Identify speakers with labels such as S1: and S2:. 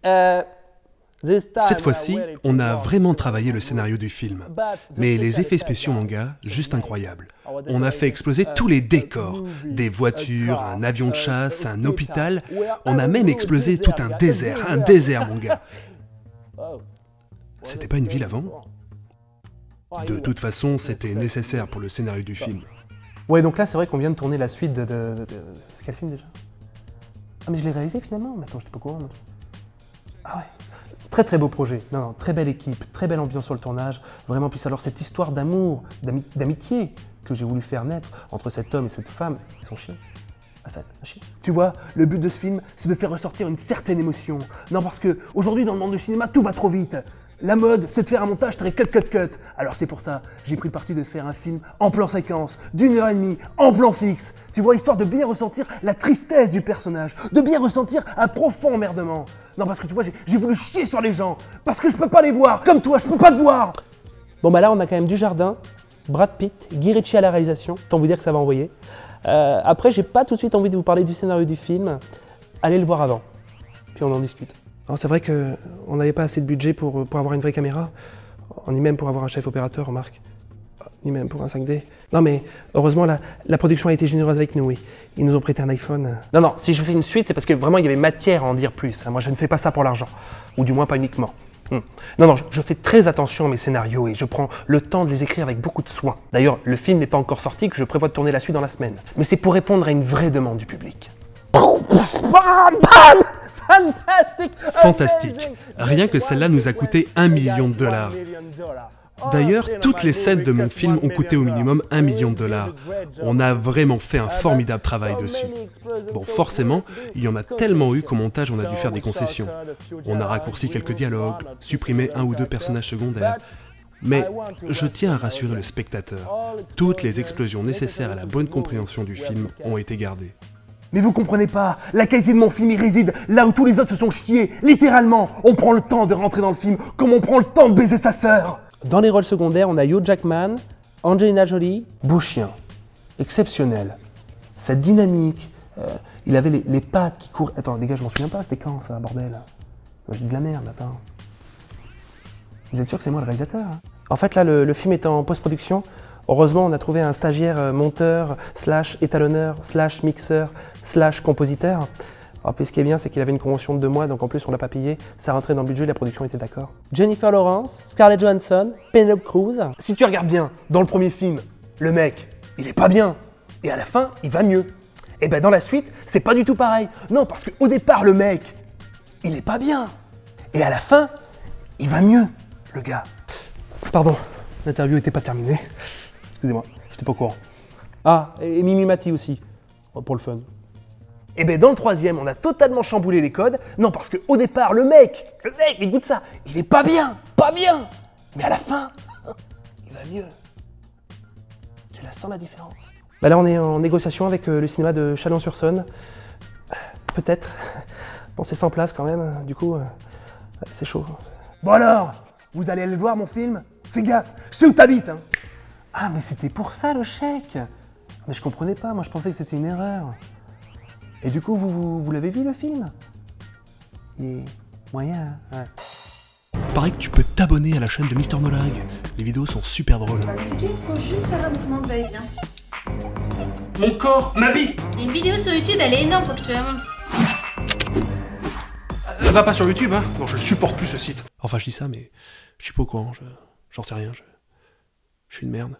S1: Cette fois-ci, on a vraiment travaillé le scénario du film. Mais les effets spéciaux manga, juste incroyables. On a fait exploser tous les décors. Des voitures, un avion de chasse, un hôpital. On a même explosé tout un désert, mon gars. C'était pas une ville avant? De toute façon, c'était nécessaire pour le scénario du film.
S2: Ouais, donc là, c'est vrai qu'on vient de tourner la suite de... C'est quel film déjà? Ah, mais je l'ai réalisé finalement? Mais attends, j'étais pas au courant. Ah ouais. Très très beau projet, non, très belle équipe, très belle ambiance sur le tournage, vraiment. Puis alors cette histoire d'amour, d'amitié que j'ai voulu faire naître entre cet homme et cette femme, ils sont chiens. Ah ça, un chien. Tu vois, le but de ce film, c'est de faire ressortir une certaine émotion. Non, parce que aujourd'hui dans le monde du cinéma, tout va trop vite. La mode, c'est de faire un montage très cut. Alors c'est pour ça, j'ai pris le parti de faire un film en plan séquence, d'1h30, en plan fixe. Tu vois, histoire de bien ressentir la tristesse du personnage, de bien ressentir un profond emmerdement. Non, parce que tu vois, j'ai voulu chier sur les gens, parce que je peux pas les voir, comme toi, je peux pas te voir. Bon bah là, on a quand même Dujardin, Brad Pitt, Guy Ritchie à la réalisation, tant vous dire que ça va envoyer. Après, j'ai pas tout de suite envie de vous parler du scénario du film, allez le voir avant, puis on en discute. C'est vrai qu'on n'avait pas assez de budget pour avoir une vraie caméra, ni même pour avoir un chef opérateur, remarque, ni même pour un 5D. Non mais heureusement la production a été généreuse avec nous, oui. Ils nous ont prêté un iPhone. Non, si je fais une suite, c'est parce que vraiment il y avait matière à en dire plus. Moi je ne fais pas ça pour l'argent, ou du moins pas uniquement. Non, je fais très attention à mes scénarios et je prends le temps de les écrire avec beaucoup de soin. D'ailleurs, le film n'est pas encore sorti, que je prévois de tourner la suite dans la semaine. Mais c'est pour répondre à une vraie demande du public.
S1: Fantastique. Rien que celle-là nous a coûté $1 million. D'ailleurs, toutes les scènes de mon film ont coûté au minimum $1 million. On a vraiment fait un formidable travail dessus. Bon, forcément, il y en a tellement eu qu'au montage, on a dû faire des concessions. On a raccourci quelques dialogues, supprimé 1 ou 2 personnages secondaires. Mais je tiens à rassurer le spectateur. Toutes les explosions nécessaires à la bonne compréhension du film ont été gardées.
S2: Mais vous comprenez pas, la qualité de mon film y réside là où tous les autres se sont chiés, littéralement. On prend le temps de rentrer dans le film comme on prend le temps de baiser sa sœur. Dans les rôles secondaires, on a Hugh Jackman, Angelina Jolie, beau chien, exceptionnel. Sa dynamique, il avait les pattes qui courent. Attends les gars, je m'en souviens pas, c'était quand ça, bordel? Je dis de la merde, attends. Vous êtes sûr que c'est moi le réalisateur? En fait là, le film est en post-production. Heureusement, on a trouvé un stagiaire monteur, / étalonneur, / mixeur, / compositeur. Alors, puis ce qui est bien, c'est qu'il avait une convention de 2 mois, donc en plus on l'a pas payé, ça rentrait dans le budget, la production était d'accord. Jennifer Lawrence, Scarlett Johansson, Penelope Cruz. Si tu regardes bien, dans le premier film, le mec, il est pas bien. Et à la fin, il va mieux. Et ben dans la suite, c'est pas du tout pareil. Non, parce qu'au départ, le mec, il est pas bien. Et à la fin, il va mieux, le gars. Pardon, l'interview était pas terminée. Excusez-moi, j'étais pas au courant. Ah, et Mimi Mati aussi, pour le fun. Et ben dans le troisième, on a totalement chamboulé les codes. Non, parce qu'au départ, le mec, écoute ça, il est pas bien. Mais à la fin, il va mieux. Tu la sens la différence? Bah là, on est en négociation avec le cinéma de Chalon-sur-Saône. Peut-être. Bon, c'est 100 places quand même, du coup, c'est chaud. Bon alors, vous allez aller le voir mon film? Fais gaffe, je sais où t'habites, hein. Ah, mais c'était pour ça le chèque. Mais je comprenais pas, moi je pensais que c'était une erreur. Et du coup, vous l'avez vu le film? Il est moyen, hein? Ouais.
S1: Paraît que tu peux t'abonner à la chaîne de Mister Nolag. Les vidéos sont super drôles.
S3: Il faut juste faire un mouvement de va-et-vient.
S1: Mon corps, ma bite.
S3: Il y a une vidéo sur YouTube, elle est énorme, faut que je te la montre.
S1: Va pas sur YouTube, hein. Non, je supporte plus ce site. Enfin, je dis ça, mais je suis pas au courant, j'en sais rien, je suis une merde.